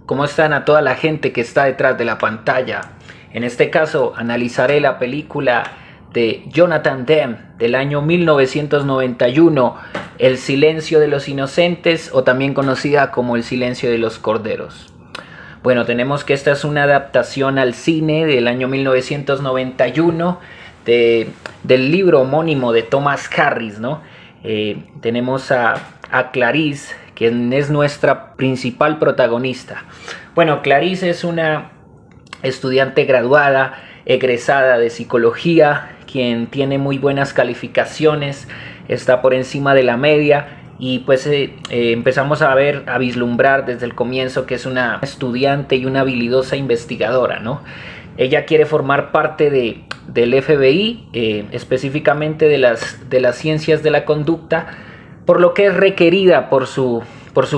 ¿Cómo están a toda la gente que está detrás de la pantalla? En este caso analizaré la película de Jonathan Demme del año 1991, El silencio de los inocentes, o también conocida como El silencio de los corderos. Bueno, tenemos que esta es una adaptación al cine del año 1991 del libro homónimo de Thomas Harris, ¿no? Tenemos a Clarice, quien es nuestra principal protagonista. Bueno, Clarice es una estudiante graduada, egresada de psicología, quien tiene muy buenas calificaciones, está por encima de la media, y pues empezamos a vislumbrar desde el comienzo que es una estudiante y una habilidosa investigadora, ¿no? Ella quiere formar parte del FBI, específicamente de las ciencias de la conducta, por lo que es requerida por su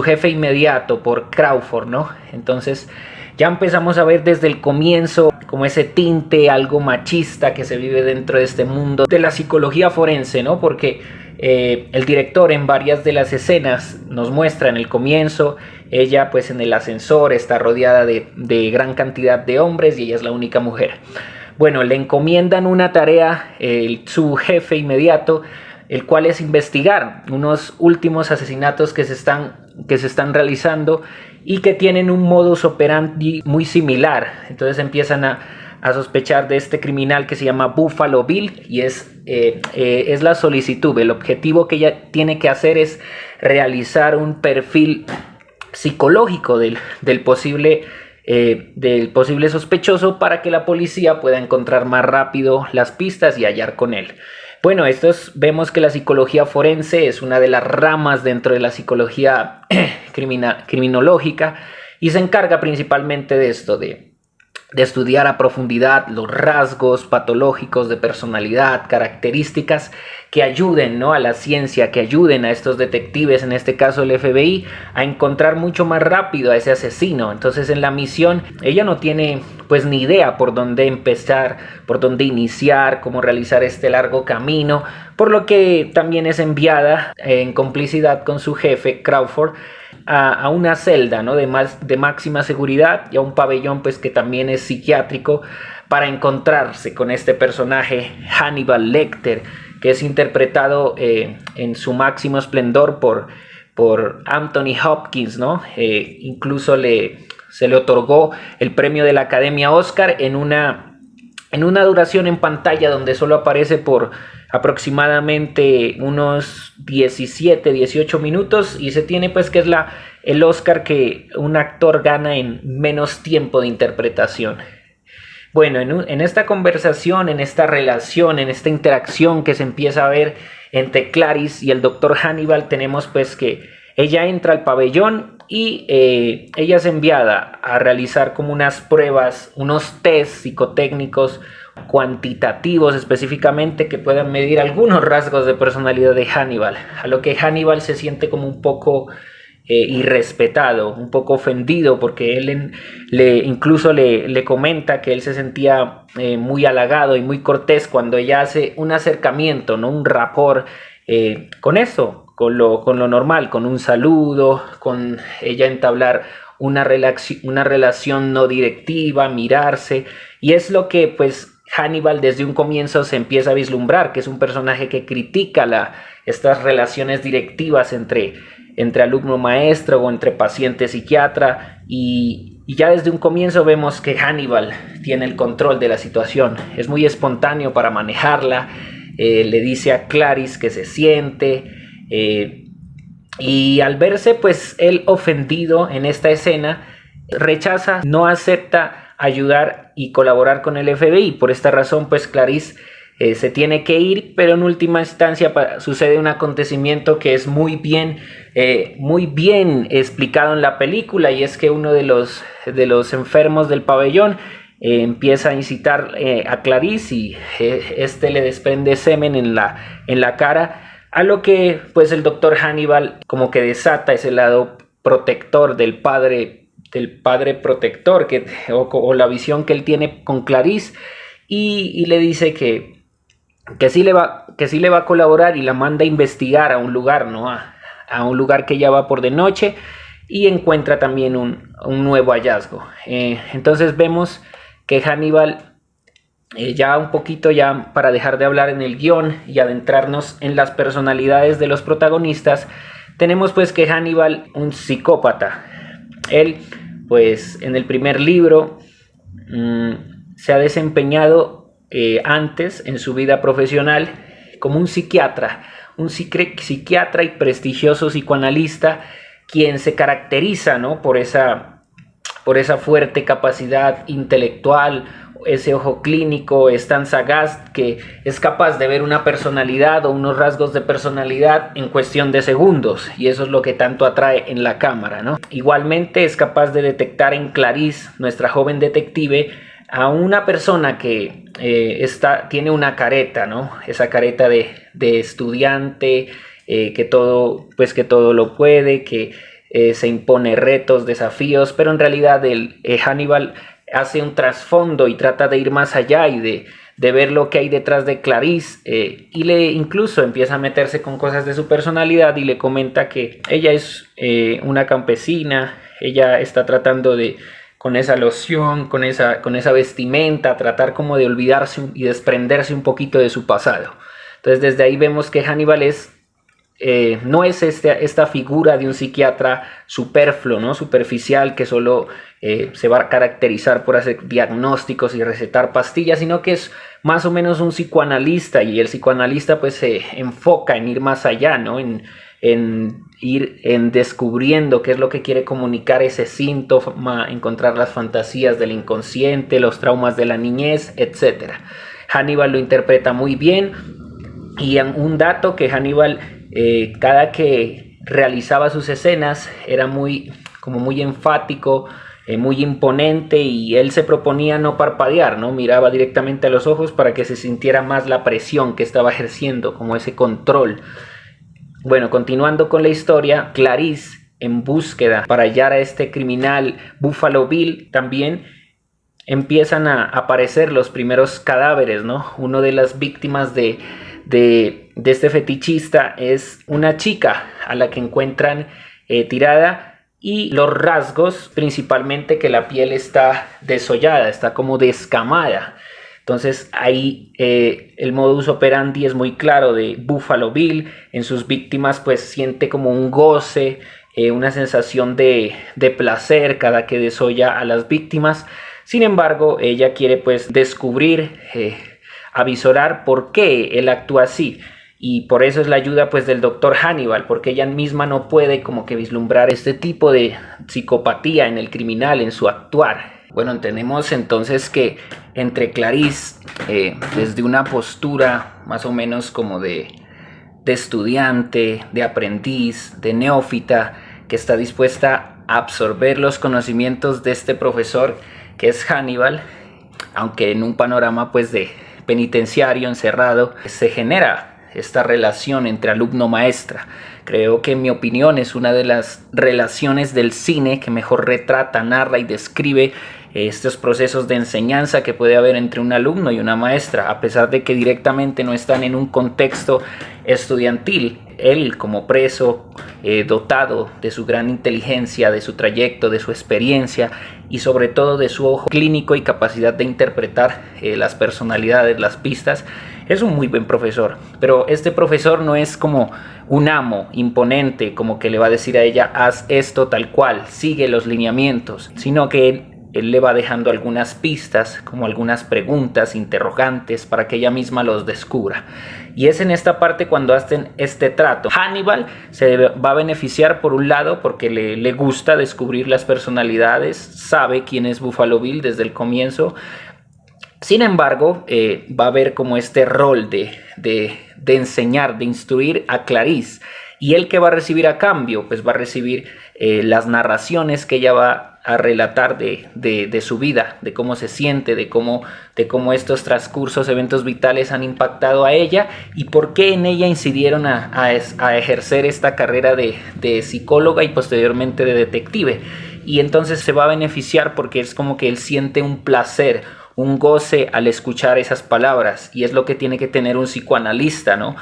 jefe inmediato, por Crawford, ¿no? Entonces ya empezamos a ver desde el comienzo como ese tinte algo machista que se vive dentro de este mundo de la psicología forense, ¿no? Porque el director en varias de las escenas nos muestra en el comienzo, ella pues en el ascensor está rodeada de gran cantidad de hombres y ella es la única mujer. Bueno, le encomiendan una tarea, su jefe inmediato, el cual es investigar unos últimos asesinatos que se están realizando y que tienen un modus operandi muy similar. Entonces empiezan a sospechar de este criminal que se llama Buffalo Bill, y es la solicitud. El objetivo que ella tiene que hacer es realizar un perfil psicológico del posible sospechoso para que la policía pueda encontrar más rápido las pistas y hallar con él. Bueno, vemos que la psicología forense es una de las ramas dentro de la psicología criminológica, y se encarga principalmente de esto, de estudiar a profundidad los rasgos patológicos de personalidad, características que ayuden, ¿no?, a la ciencia, que ayuden a estos detectives, en este caso el FBI, a encontrar mucho más rápido a ese asesino. Entonces en la misión ella no tiene pues ni idea por dónde empezar, por dónde iniciar, cómo realizar este largo camino, por lo que también es enviada en complicidad con su jefe Crawford a una celda, ¿no?, de máxima seguridad, y a un pabellón pues que también es psiquiátrico, para encontrarse con este personaje Hannibal Lecter, que es interpretado en su máximo esplendor por Anthony Hopkins, ¿no? Incluso se le otorgó el premio de la Academia Oscar en una duración en pantalla donde solo aparece por aproximadamente unos 17, 18 minutos, y se tiene pues que es el Oscar que un actor gana en menos tiempo de interpretación. Bueno, en esta conversación, en esta relación, en esta interacción que se empieza a ver entre Clarice y el doctor Hannibal, tenemos pues que ella entra al pabellón y ella es enviada a realizar como unas pruebas, unos test psicotécnicos cuantitativos específicamente, que puedan medir algunos rasgos de personalidad de Hannibal, a lo que Hannibal se siente como un poco irrespetado, un poco ofendido, porque él incluso le comenta que él se sentía muy halagado y muy cortés cuando ella hace un acercamiento, ¿no?, un rapport con eso, con lo normal, con un saludo, con ella entablar una relación no directiva, mirarse, y es lo que pues Hannibal desde un comienzo se empieza a vislumbrar, que es un personaje que critica estas relaciones directivas entre alumno maestro o entre paciente psiquiatra, y ya desde un comienzo vemos que Hannibal tiene el control de la situación, es muy espontáneo para manejarla, le dice a Clarice que se siente, y al verse pues él ofendido en esta escena, rechaza, no acepta ayudar y colaborar con el FBI. Por esta razón pues Clarice se tiene que ir, pero en última instancia sucede un acontecimiento que es muy bien explicado en la película, y es que uno de los enfermos del pabellón empieza a incitar a Clarice, y este le desprende semen en la cara, a lo que pues el doctor Hannibal como que desata ese lado protector del padre protector, o la visión que él tiene con Clarice, y le dice que sí le va a colaborar, y la manda a investigar a un lugar, ¿no? A un lugar que ella va por de noche, y encuentra también un nuevo hallazgo. Entonces vemos que Hannibal, ya un poquito ya para dejar de hablar en el guión y adentrarnos en las personalidades de los protagonistas, tenemos pues que Hannibal, un psicópata. Él pues en el primer libro se ha desempeñado antes en su vida profesional como un psiquiatra y prestigioso psicoanalista, quien se caracteriza, ¿no?, por esa fuerte capacidad intelectual, ese ojo clínico. Es tan sagaz que es capaz de ver una personalidad o unos rasgos de personalidad en cuestión de segundos, y eso es lo que tanto atrae en la cámara, ¿no? Igualmente es capaz de detectar en Clarice, nuestra joven detective, a una persona que tiene una careta, ¿no? Esa careta de estudiante, que todo lo puede, que se impone retos, desafíos, pero en realidad Hannibal hace un trasfondo y trata de ir más allá y de ver lo que hay detrás de Clarice, y incluso empieza a meterse con cosas de su personalidad y le comenta que ella es una campesina. Ella está tratando de, con esa loción, con esa vestimenta, tratar como de olvidarse y desprenderse un poquito de su pasado. Entonces desde ahí vemos que Hannibal no es esta figura de un psiquiatra superfluo, ¿no?, superficial, que solo se va a caracterizar por hacer diagnósticos y recetar pastillas, sino que es más o menos un psicoanalista, y el psicoanalista pues se enfoca en ir más allá, ¿no?, en descubriendo qué es lo que quiere comunicar ese síntoma, encontrar las fantasías del inconsciente, los traumas de la niñez, etc. Hannibal lo interpreta muy bien, y un dato que Hannibal, cada que realizaba sus escenas, era muy enfático, muy imponente, y él se proponía no parpadear, ¿no? Miraba directamente a los ojos para que se sintiera más la presión que estaba ejerciendo, como ese control. Bueno, continuando con la historia, Clarice, en búsqueda para hallar a este criminal Buffalo Bill, también empiezan a aparecer los primeros cadáveres, ¿no? Una de las víctimas de este fetichista es una chica a la que encuentran tirada, y los rasgos, principalmente que la piel está desollada, está como descamada. Entonces ahí el modus operandi es muy claro de Buffalo Bill. En sus víctimas pues siente como un goce, una sensación de placer cada que desolla a las víctimas. Sin embargo, ella quiere pues descubrir, avisorar por qué él actúa así, y por eso es la ayuda pues del doctor Hannibal, porque ella misma no puede como que vislumbrar este tipo de psicopatía en el criminal, en su actuar. Bueno, tenemos entonces que entre Clarice, desde una postura más o menos como de estudiante, de aprendiz, de neófita, que está dispuesta a absorber los conocimientos de este profesor que es Hannibal, aunque en un panorama pues de penitenciario, encerrado, se genera esta relación entre alumno-maestra. Creo que, en mi opinión, es una de las relaciones del cine que mejor retrata, narra y describe estos procesos de enseñanza que puede haber entre un alumno y una maestra, a pesar de que directamente no están en un contexto estudiantil. Él, como preso, dotado de su gran inteligencia, de su trayecto, de su experiencia y sobre todo de su ojo clínico y capacidad de interpretar las personalidades, las pistas, es un muy buen profesor. Pero este profesor no es como un amo imponente, como que le va a decir a ella, haz esto tal cual, sigue los lineamientos, sino que él le va dejando algunas pistas, como algunas preguntas, interrogantes, para que ella misma los descubra. Y es en esta parte cuando hacen este trato. Hannibal se va a beneficiar por un lado porque le gusta descubrir las personalidades, sabe quién es Buffalo Bill desde el comienzo. Sin embargo, va a haber como este rol de enseñar, de instruir a Clarice. Y él, que va a recibir a cambio, pues va a recibir las narraciones que ella va a relatar de su vida, de cómo se siente, de cómo estos transcursos, eventos vitales han impactado a ella y por qué en ella incidieron a ejercer esta carrera de psicóloga y posteriormente de detective. Y entonces se va a beneficiar porque es como que él siente un placer, un goce al escuchar esas palabras, y es lo que tiene que tener un psicoanalista, ¿no?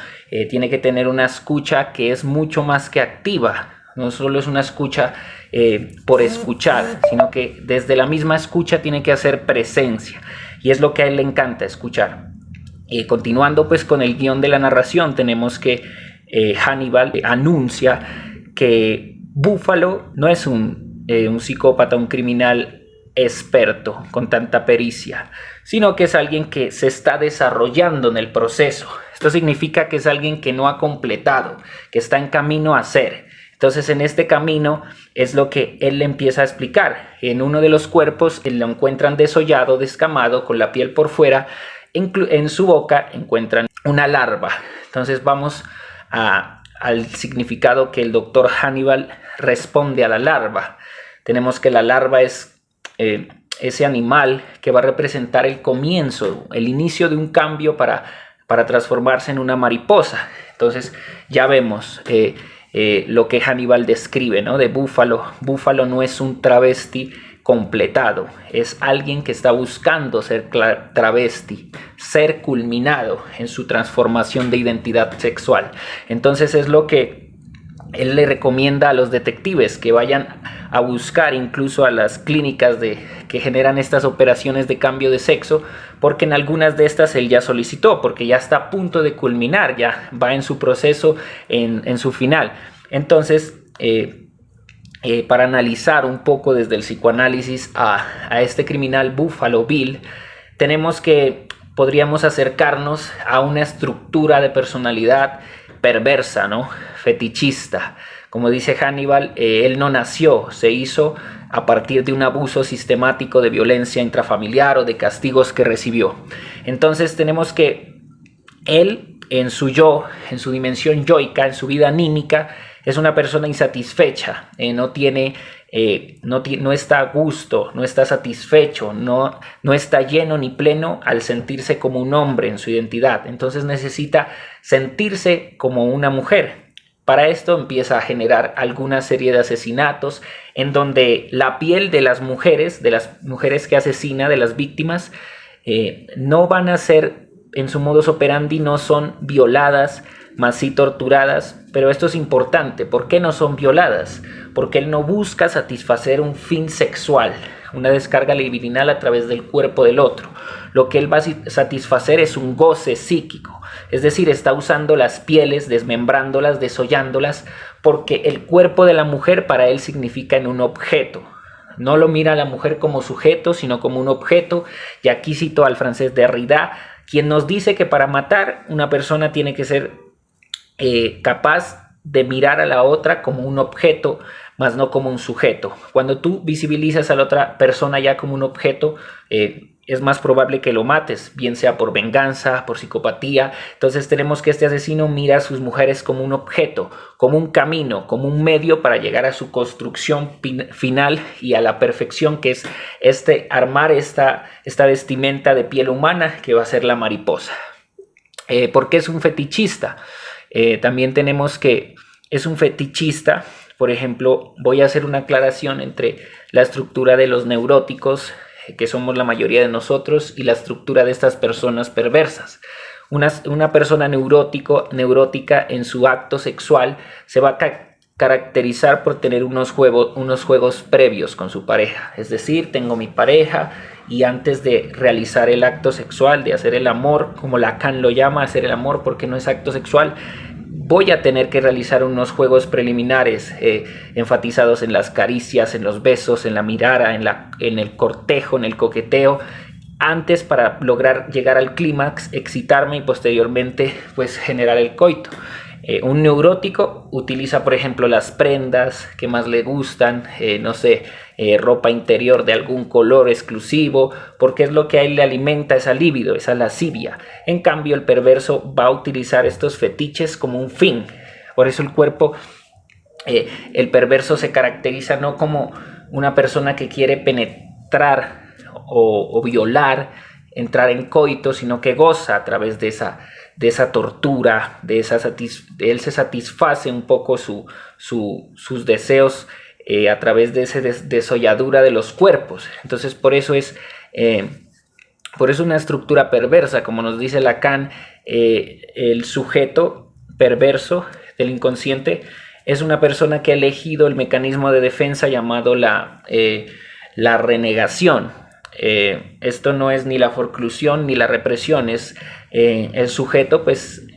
Tiene que tener una escucha que es mucho más que activa. No solo es una escucha por escuchar, sino que desde la misma escucha tiene que hacer presencia. Y es lo que a él le encanta, escuchar. Continuando pues con el guión de la narración, tenemos que Hannibal anuncia que Búfalo no es un psicópata, un criminal experto con tanta pericia, sino que es alguien que se está desarrollando en el proceso. Esto significa que es alguien que no ha completado, que está en camino a ser. Entonces en este camino es lo que él le empieza a explicar. En uno de los cuerpos lo encuentran desollado, descamado, con la piel por fuera. En su boca encuentran una larva. Entonces vamos al significado que el doctor Hannibal responde a la larva. Tenemos que la larva es ese animal que va a representar el comienzo, el inicio de un cambio para transformarse en una mariposa. Entonces ya vemos lo que Hannibal describe, ¿no? De Búfalo. Búfalo no es un travesti completado, es alguien que está buscando ser travesti, ser culminado en su transformación de identidad sexual. Entonces es lo que él le recomienda a los detectives, que vayan a buscar incluso a las clínicas que generan estas operaciones de cambio de sexo, porque en algunas de estas él ya solicitó, porque ya está a punto de culminar, ya va en su proceso, en su final. Entonces, para analizar un poco desde el psicoanálisis a este criminal Buffalo Bill, podríamos acercarnos a una estructura de personalidad perversa, ¿no? Fetichista. Como dice Hannibal, él no nació, se hizo a partir de un abuso sistemático de violencia intrafamiliar o de castigos que recibió. Entonces tenemos que él, en su yo, en su dimensión yoica, en su vida anímica, es una persona insatisfecha, no está a gusto, no está satisfecho, no está lleno ni pleno al sentirse como un hombre en su identidad. Entonces necesita sentirse como una mujer. Para esto empieza a generar alguna serie de asesinatos en donde la piel de las mujeres que asesina, de las víctimas, no van a ser, en su modus operandi, no son violadas, más sí torturadas. Pero esto es importante. ¿Por qué no son violadas? Porque él no busca satisfacer un fin sexual, una descarga libidinal a través del cuerpo del otro. Lo que él va a satisfacer es un goce psíquico. Es decir, está usando las pieles, desmembrándolas, desollándolas, porque el cuerpo de la mujer para él significa en un objeto. No lo mira a la mujer como sujeto, sino como un objeto. Y aquí cito al francés Derrida, quien nos dice que para matar una persona tiene que ser capaz de mirar a la otra como un objeto, más no como un sujeto. Cuando tú visibilizas a la otra persona ya como un objeto, es más probable que lo mates, bien sea por venganza, por psicopatía. Entonces tenemos que este asesino mira a sus mujeres como un objeto, como un camino, como un medio para llegar a su construcción final y a la perfección, que es armar esta vestimenta de piel humana que va a ser la mariposa. ¿Por qué es un fetichista? También tenemos que es un fetichista. Por ejemplo, voy a hacer una aclaración entre la estructura de los neuróticos, que somos la mayoría de nosotros, y la estructura de estas personas perversas. Una persona neurótica en su acto sexual se va a caracterizar por tener unos juegos previos con su pareja. Es decir, tengo mi pareja y antes de realizar el acto sexual, de hacer el amor, como Lacan lo llama, hacer el amor porque no es acto sexual, voy a tener que realizar unos juegos preliminares enfatizados en las caricias, en los besos, en la mirada, en el cortejo, en el coqueteo, antes para lograr llegar al clímax, excitarme y posteriormente pues generar el coito. Un neurótico utiliza, por ejemplo, las prendas que más le gustan, ropa interior de algún color exclusivo, porque es lo que a él le alimenta esa libido, esa lascivia. En cambio, el perverso va a utilizar estos fetiches como un fin. Por eso el perverso se caracteriza no como una persona que quiere penetrar o violar, entrar en coito, sino que goza a través de esa tortura, él se satisface un poco sus deseos a través de esa desolladura de los cuerpos. Entonces por eso es una estructura perversa, como nos dice Lacan. El sujeto perverso del inconsciente es una persona que ha elegido el mecanismo de defensa llamado la renegación. Esto no es ni la forclusión ni la represión, es el sujeto pues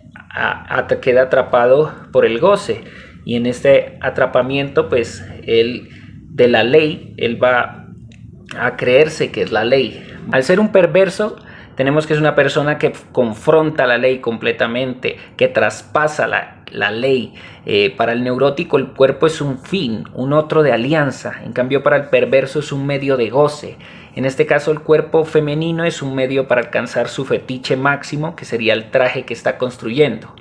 queda atrapado por el goce, y en este atrapamiento pues él de la ley, él va a creerse que es la ley. Al ser un perverso, tenemos que es una persona que confronta la ley completamente, que traspasa la ley. Para el neurótico el cuerpo es un fin, un otro de alianza. En cambio para el perverso es un medio de goce. En este caso el cuerpo femenino es un medio para alcanzar su fetiche máximo, que sería el traje que está construyendo.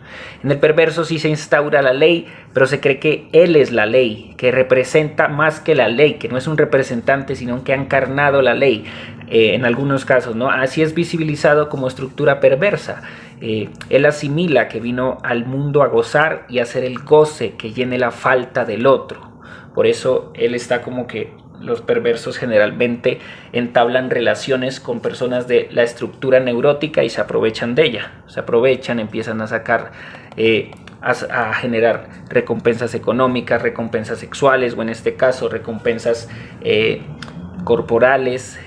En el perverso sí se instaura la ley, pero se cree que él es la ley, que representa más que la ley, que no es un representante, sino que ha encarnado la ley. En algunos casos, ¿no? Así es visibilizado como estructura perversa. Él asimila que vino al mundo a gozar y a hacer el goce que llene la falta del otro. Por eso él está como que los perversos generalmente entablan relaciones con personas de la estructura neurótica y se aprovechan de ella. Se aprovechan, empiezan a sacar, a generar recompensas económicas, recompensas sexuales, o en este caso recompensas corporales,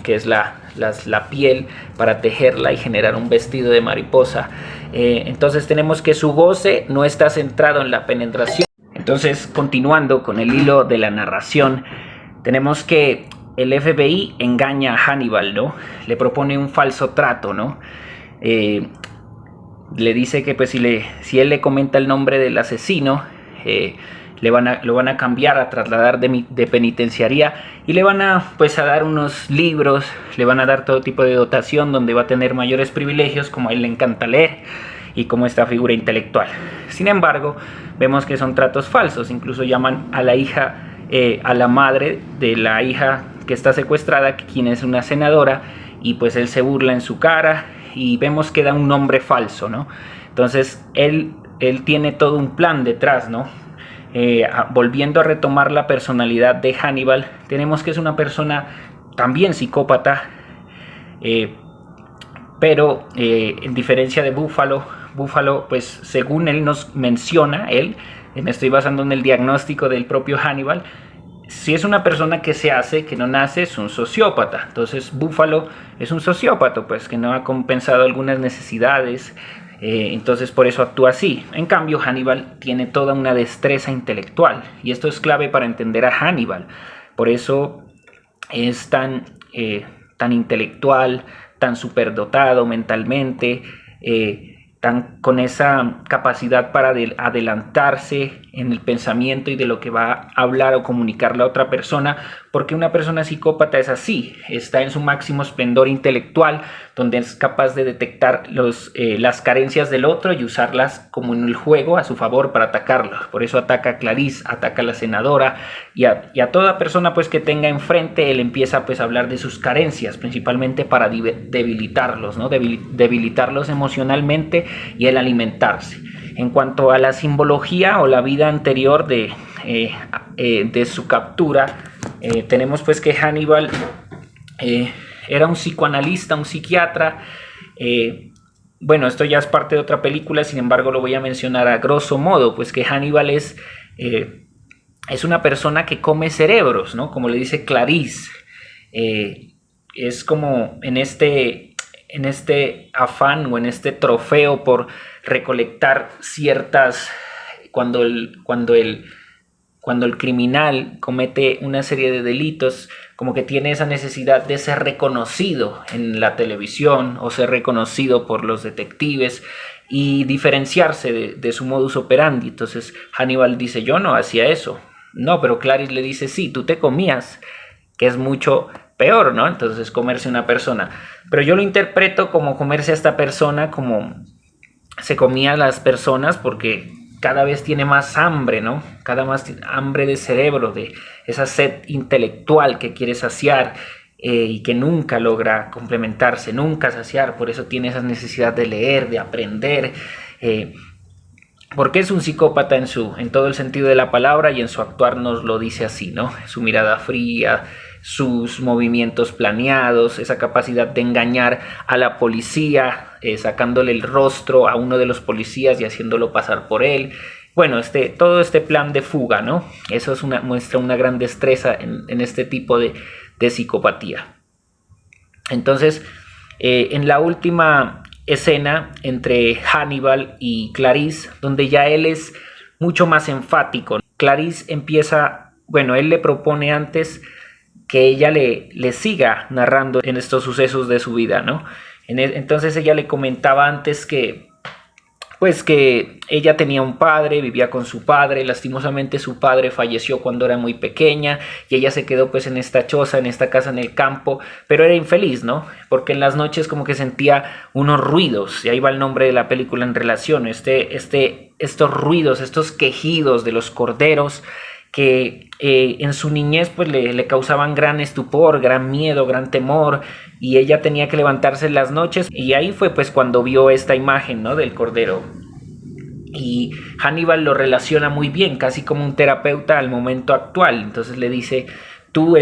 que es la piel, para tejerla y generar un vestido de mariposa. Entonces tenemos que su goce no está centrado en la penetración. Entonces, continuando con el hilo de la narración, tenemos que el FBI engaña a Hannibal, ¿no? Le propone un falso trato, ¿no? Le dice que pues si él le comenta el nombre del asesino, lo van a cambiar, a trasladar de penitenciaría, y le van a dar unos libros, le van a dar todo tipo de dotación donde va a tener mayores privilegios, como a él le encanta leer y como esta figura intelectual. Sin embargo, vemos que son tratos falsos. Incluso llaman a la hija, a la madre de la hija que está secuestrada, quien es una senadora, y pues él se burla en su cara y vemos que da un nombre falso, ¿no? Entonces él tiene todo un plan detrás, ¿no? Volviendo a retomar la personalidad de Hannibal, tenemos que es una persona también psicópata, pero en diferencia de Buffalo, pues según él nos menciona, me estoy basando en el diagnóstico del propio Hannibal, si es una persona que se hace, que no nace, es un sociópata. Entonces Buffalo es un sociópata, pues que no ha compensado algunas necesidades, entonces por eso actúa así. En cambio Hannibal tiene toda una destreza intelectual, y esto es clave para entender a Hannibal. Por eso es tan intelectual, tan superdotado mentalmente, con esa capacidad para adelantarse en el pensamiento y de lo que va a hablar o comunicar la otra persona, porque una persona psicópata es así, está en su máximo esplendor intelectual, donde es capaz de detectar las carencias del otro y usarlas como en el juego a su favor para atacarlo. Por eso ataca a Clarice, ataca a la senadora, y a toda persona pues que tenga enfrente. Él empieza pues a hablar de sus carencias, principalmente para debilitarlos, ¿no? Debilitarlos emocionalmente, y el alimentarse. En cuanto a la simbología o la vida anterior de su captura, tenemos pues que Hannibal era un psicoanalista, un psiquiatra. Bueno, esto ya es parte de otra película, sin embargo lo voy a mencionar a grosso modo, pues que Hannibal es una persona que come cerebros, ¿no? Como le dice Clarice. Es como en este afán o en este trofeo por recolectar ciertas, cuando el criminal comete una serie de delitos, como que tiene esa necesidad de ser reconocido en la televisión o ser reconocido por los detectives y diferenciarse de su modus operandi. Entonces Hannibal dice: yo no hacía eso. No, pero Clarice le dice: sí, tú te comías, que es mucho peor, ¿no? Entonces comerse una persona. Pero yo lo interpreto como comerse a esta persona, como se comía a las personas, porque cada vez tiene más hambre, ¿no? Cada más hambre de cerebro, de esa sed intelectual que quiere saciar, y que nunca logra complementarse, nunca saciar. Por eso tiene esa necesidad de leer, de aprender, porque es un psicópata en todo el sentido de la palabra, y en su actuar nos lo dice así, ¿no? Su mirada fría, sus movimientos planeados, esa capacidad de engañar a la policía, sacándole el rostro a uno de los policías y haciéndolo pasar por él, bueno, todo este plan de fuga, ¿no? Eso muestra una gran destreza en este tipo de psicopatía. Entonces, en la última escena entre Hannibal y Clarice, donde ya él es mucho más enfático, Clarice empieza, bueno, él le propone antes que ella le siga narrando en estos sucesos de su vida, ¿no? Entonces ella le comentaba antes que ella tenía un padre, vivía con su padre, lastimosamente su padre falleció cuando era muy pequeña y ella se quedó pues en esta choza, en esta casa en el campo, pero era infeliz, ¿no? Porque en las noches como que sentía unos ruidos, y ahí va el nombre de la película en relación, estos ruidos, estos quejidos de los corderos que en su niñez pues le causaban gran estupor, gran miedo, gran temor, y ella tenía que levantarse en las noches, y ahí fue pues cuando vio esta imagen, ¿no?, del cordero. Y Hannibal lo relaciona muy bien, casi como un terapeuta al momento actual. Entonces le dice, tú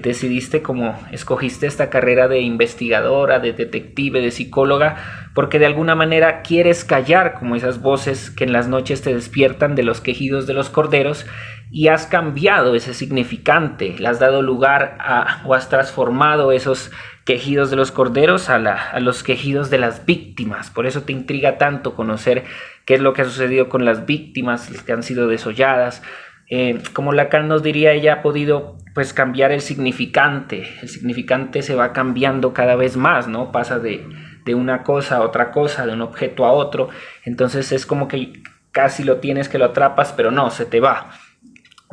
decidiste, como escogiste esta carrera de investigadora, de detective, de psicóloga, porque de alguna manera quieres callar como esas voces que en las noches te despiertan de los quejidos de los corderos, y has cambiado ese significante, le has dado lugar o has transformado esos quejidos de los corderos a los quejidos de las víctimas. Por eso te intriga tanto conocer qué es lo que ha sucedido con las víctimas que han sido desolladas. Como Lacan nos diría, ella ha podido pues cambiar el significante se va cambiando cada vez más, ¿no? Pasa de una cosa a otra cosa, de un objeto a otro, entonces es como que casi lo tienes, que lo atrapas, pero no, se te va.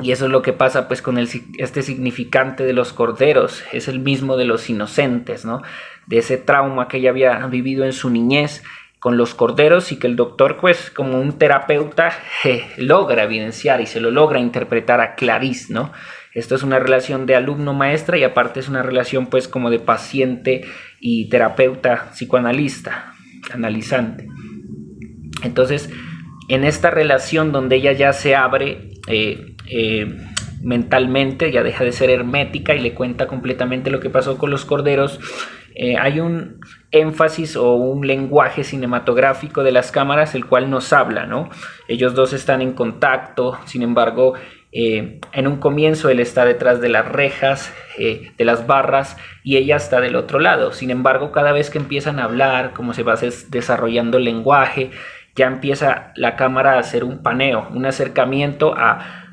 Y eso es lo que pasa pues con este significante de los corderos, es el mismo de los inocentes, ¿no? De ese trauma que ella había vivido en su niñez con los corderos, y que el doctor pues como un terapeuta logra evidenciar y se lo logra interpretar a Clarice, ¿no? Esto es una relación de alumno-maestra, y aparte es una relación pues como de paciente y terapeuta psicoanalista, analizante. Entonces, en esta relación donde ella ya se abre mentalmente, ya deja de ser hermética y le cuenta completamente lo que pasó con los corderos, hay un énfasis o un lenguaje cinematográfico de las cámaras el cual nos habla, ¿no? Ellos dos están en contacto, sin embargo, en un comienzo él está detrás de las rejas, de las barras, y ella está del otro lado. Sin embargo, cada vez que empiezan a hablar, como se va desarrollando el lenguaje, ya empieza la cámara a hacer un paneo, un acercamiento a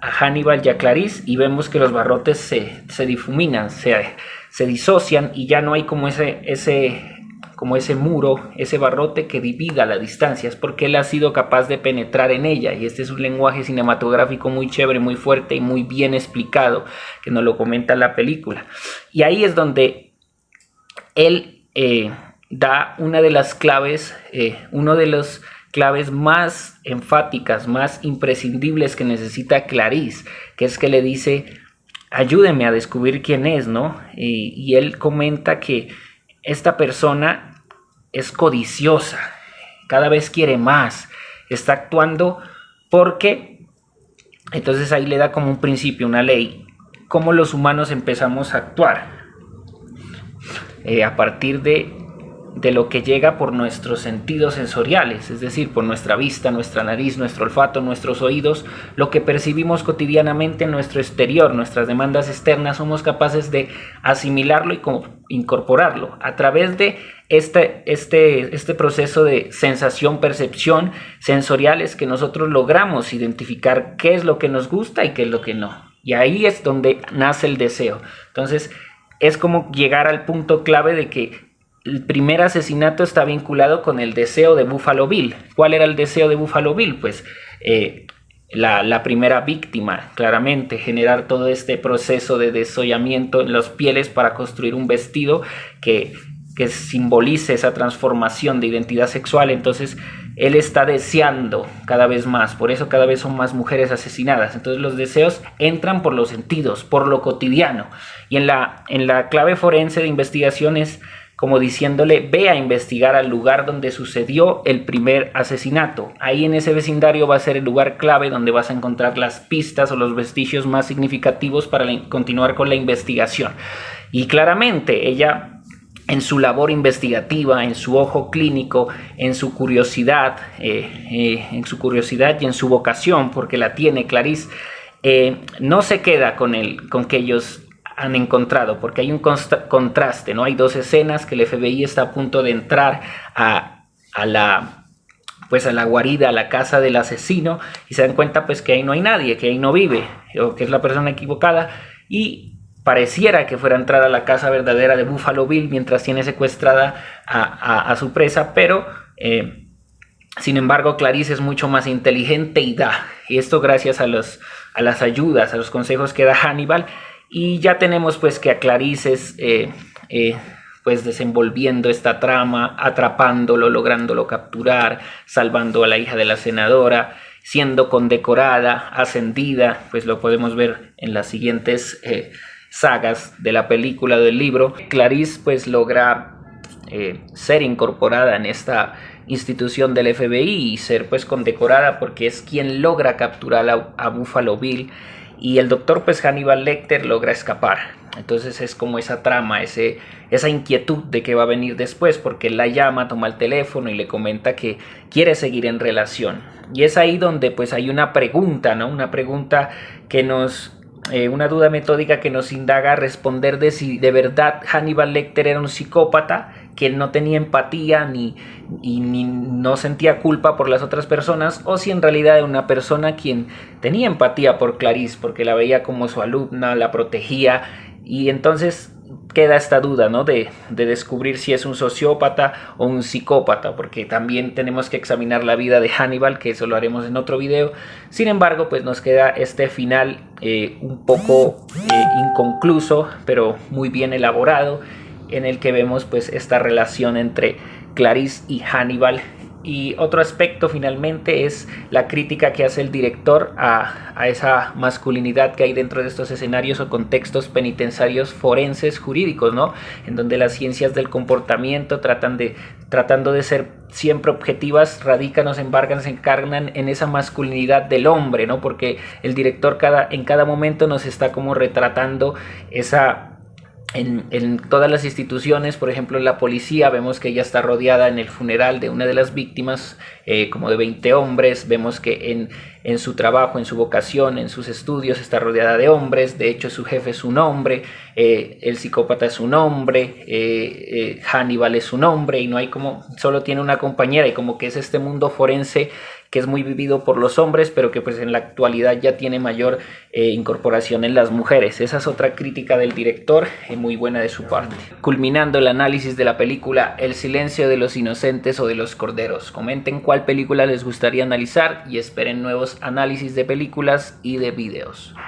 Hannibal y a Clarice, y vemos que los barrotes se difuminan, se disocian, y ya no hay como ese muro, ese barrote que divida la distancia. Es porque él ha sido capaz de penetrar en ella, y este es un lenguaje cinematográfico muy chévere, muy fuerte y muy bien explicado, que nos lo comenta la película. Y ahí es donde él da una de las claves, uno de los claves más enfáticas, más imprescindibles que necesita Clarice, que es que le dice, ayúdeme a descubrir quién es, ¿no? Y él comenta que esta persona es codiciosa, cada vez quiere más, está actuando porque, entonces ahí le da como un principio, una ley, cómo los humanos empezamos a actuar, a partir de lo que llega por nuestros sentidos sensoriales, es decir, por nuestra vista, nuestra nariz, nuestro olfato, nuestros oídos, lo que percibimos cotidianamente en nuestro exterior, nuestras demandas externas, somos capaces de asimilarlo y incorporarlo a través de este proceso de sensación, percepción sensoriales, que nosotros logramos identificar qué es lo que nos gusta y qué es lo que no. Y ahí es donde nace el deseo. Entonces, es como llegar al punto clave de que el primer asesinato está vinculado con el deseo de Buffalo Bill. ¿Cuál era el deseo de Buffalo Bill? Pues la primera víctima, claramente, generar todo este proceso de desollamiento en las pieles para construir un vestido que simbolice esa transformación de identidad sexual. Entonces él está deseando cada vez más, por eso cada vez son más mujeres asesinadas. Entonces los deseos entran por los sentidos, por lo cotidiano, y en la clave forense de investigación es como diciéndole, ve a investigar al lugar donde sucedió el primer asesinato. Ahí en ese vecindario va a ser el lugar clave donde vas a encontrar las pistas o los vestigios más significativos para continuar con la investigación. Y claramente ella en su labor investigativa, en su ojo clínico, en su curiosidad, y en su vocación, porque la tiene Clarice, no se queda con que ellos han encontrado, porque hay un contraste, ¿no? Hay dos escenas que el FBI está a punto de entrar a la guarida, a la casa del asesino, y se dan cuenta pues que ahí no hay nadie, que ahí no vive, o que es la persona equivocada, y pareciera que fuera a entrar a la casa verdadera de Buffalo Bill mientras tiene secuestrada a su presa, pero sin embargo Clarice es mucho más inteligente y esto gracias a las ayudas, a los consejos que da Hannibal, y ya tenemos pues que a Clarice es pues desenvolviendo esta trama, atrapándolo, lográndolo capturar, salvando a la hija de la senadora, siendo condecorada, ascendida, pues lo podemos ver en las siguientes sagas de la película, del libro. Clarice pues logra ser incorporada en esta institución del FBI y ser pues condecorada porque es quien logra capturar a Buffalo Bill, y el doctor pues Hannibal Lecter logra escapar. Entonces es como esa trama, esa inquietud de qué va a venir después, porque él la llama, toma el teléfono y le comenta que quiere seguir en relación, y es ahí donde pues hay una pregunta, ¿no? Una pregunta que una duda metódica que nos indaga a responder de si de verdad Hannibal Lecter era un psicópata, que no tenía empatía ni no sentía culpa por las otras personas, o si en realidad era una persona quien tenía empatía por Clarice, porque la veía como su alumna, la protegía, y entonces queda esta duda, ¿no? de descubrir si es un sociópata o un psicópata, porque también tenemos que examinar la vida de Hannibal, que eso lo haremos en otro video. Sin embargo, pues nos queda este final un poco inconcluso, pero muy bien elaborado, en el que vemos pues esta relación entre Clarice y Hannibal. Y otro aspecto finalmente es la crítica que hace el director a esa masculinidad que hay dentro de estos escenarios o contextos penitenciarios forenses jurídicos, ¿no? En donde las ciencias del comportamiento tratando de ser siempre objetivas, radican o se encarnan en esa masculinidad del hombre, ¿no? Porque el director en cada momento nos está como retratando esa... En todas las instituciones, por ejemplo en la policía, vemos que ella está rodeada en el funeral de una de las víctimas, como de 20 hombres. Vemos que en su trabajo, en su vocación, en sus estudios está rodeada de hombres. De hecho su jefe es un hombre, el psicópata es un hombre, Hannibal es un hombre, y no hay solo tiene una compañera, y como que es este mundo forense que es muy vivido por los hombres, pero que pues en la actualidad ya tiene mayor incorporación en las mujeres. Esa es otra crítica del director, muy buena de su parte. Culminando el análisis de la película El silencio de los inocentes o de los corderos. Comenten cuál película les gustaría analizar y esperen nuevos análisis de películas y de videos.